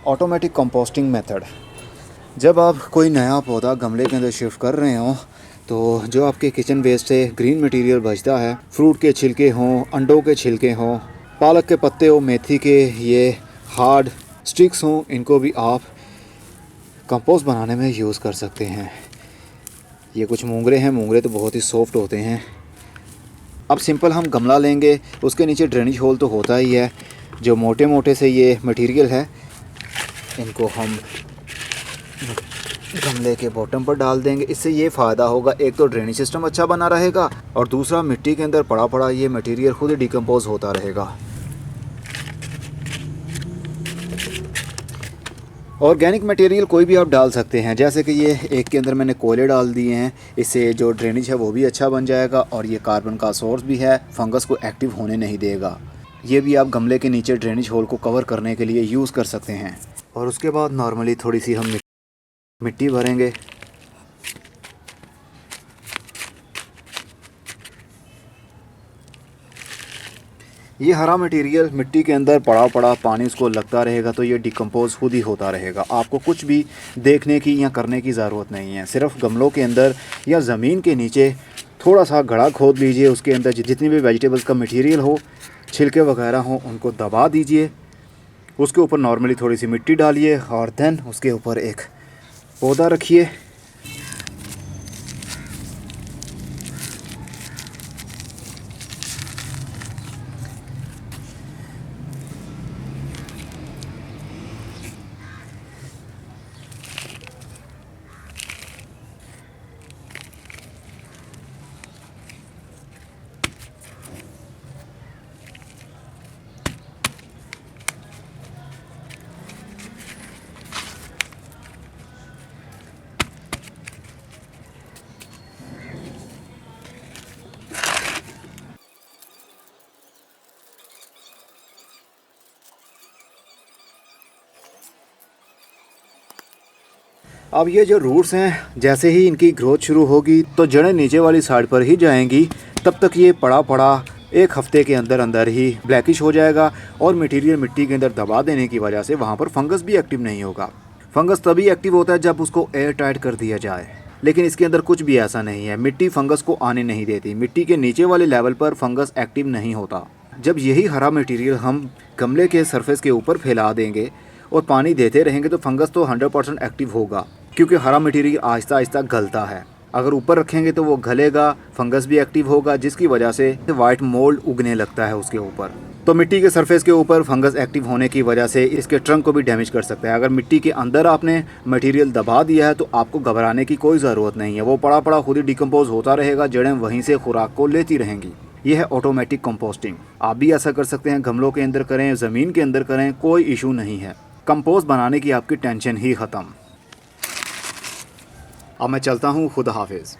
Automatic composting method. जब आप कोई नया पौधा गमले के अंदर शिफ्ट कर रहे हो तो जो आपके किचन वेस्ट से ग्रीन मटेरियल बचता है, फ्रूट के छिलके हों, अंडों के छिलके हों, पालक के पत्ते हो, मेथी के ये हार्ड स्टिक्स हों, इनको भी आप कंपोस्ट बनाने में यूज़ कर सकते हैं। ये कुछ मूंगरे हैं, मूंगरे तो बहुत ही सॉफ्ट होते हैं। अब सिंपल हम गमला लेंगे, उसके नीचे ड्रेनेज होल तो होता ही है। जो मोटे मोटे से ये मटेरियल है इनको हम गमले के बॉटम पर डाल देंगे। इससे ये फ़ायदा होगा, एक तो ड्रेनेज सिस्टम अच्छा बना रहेगा और दूसरा मिट्टी के अंदर पड़ा पड़ा ये मटेरियल खुद ही डिकम्पोज होता रहेगा। ऑर्गेनिक मटेरियल कोई भी आप डाल सकते हैं, जैसे कि ये एक के अंदर मैंने कोयले डाल दिए हैं। इससे जो ड्रेनेज है वो भी अच्छा बन जाएगा और ये कार्बन का सोर्स भी है, फंगस को एक्टिव होने नहीं देगा। ये भी आप गमले के नीचे ड्रेनेज होल को कवर करने के लिए यूज़ कर सकते हैं। और उसके बाद नॉर्मली थोड़ी सी हम मिट्टी भरेंगे। ये हरा मटेरियल मिट्टी के अंदर पड़ा पड़ा पानी उसको लगता रहेगा तो ये डिकम्पोज खुद ही होता रहेगा। आपको कुछ भी देखने की या करने की ज़रूरत नहीं है। सिर्फ गमलों के अंदर या ज़मीन के नीचे थोड़ा सा गड्ढा खोद लीजिए, उसके अंदर जितनी भी वेजिटेबल्स का मटेरियल हो, छिलके वगैरह हो, उनको दबा दीजिए। उसके ऊपर नॉर्मली थोड़ी सी मिट्टी डालिए और देन उसके ऊपर एक पौधा रखिए। अब ये जो रूट्स हैं, जैसे ही इनकी ग्रोथ शुरू होगी तो जड़ें नीचे वाली साइड पर ही जाएंगी। तब तक ये पड़ा पड़ा एक हफ्ते के अंदर अंदर ही ब्लैकिश हो जाएगा और मटेरियल मिट्टी के अंदर दबा देने की वजह से वहाँ पर फंगस भी एक्टिव नहीं होगा। फंगस तभी एक्टिव होता है जब उसको एयर टाइट कर दिया जाए, लेकिन इसके अंदर कुछ भी ऐसा नहीं है। मिट्टी फंगस को आने नहीं देती, मिट्टी के नीचे वाले लेवल पर फंगस एक्टिव नहीं होता। जब यही हरा मटेरियल हम गमले के सरफेस के ऊपर फैला देंगे और पानी देते रहेंगे तो फंगस तो 100% एक्टिव होगा, क्योंकि हरा मटेरियल आहिस्ता आहिस्ता गलता है। अगर ऊपर रखेंगे तो वो गलेगा, फंगस भी एक्टिव होगा, जिसकी वजह से वाइट मोल्ड उगने लगता है उसके ऊपर। तो मिट्टी के सरफेस के ऊपर फंगस एक्टिव होने की वजह से इसके ट्रंक को भी डैमेज कर सकता है। अगर मिट्टी के अंदर आपने मटेरियल दबा दिया है तो आपको घबराने की कोई ज़रूरत नहीं है। वो पड़ा पड़ा खुद ही डिकम्पोज होता रहेगा, जड़ें वहीं से खुराक को लेती रहेंगी। यह है ऑटोमेटिक कंपोस्टिंग। आप भी ऐसा कर सकते हैं, गमलों के अंदर करें, ज़मीन के अंदर करें, कोई इशू नहीं है। कंपोस्ट बनाने की आपकी टेंशन ही ख़त्म। अब मैं चलता हूँ, खुदा हाफिज़।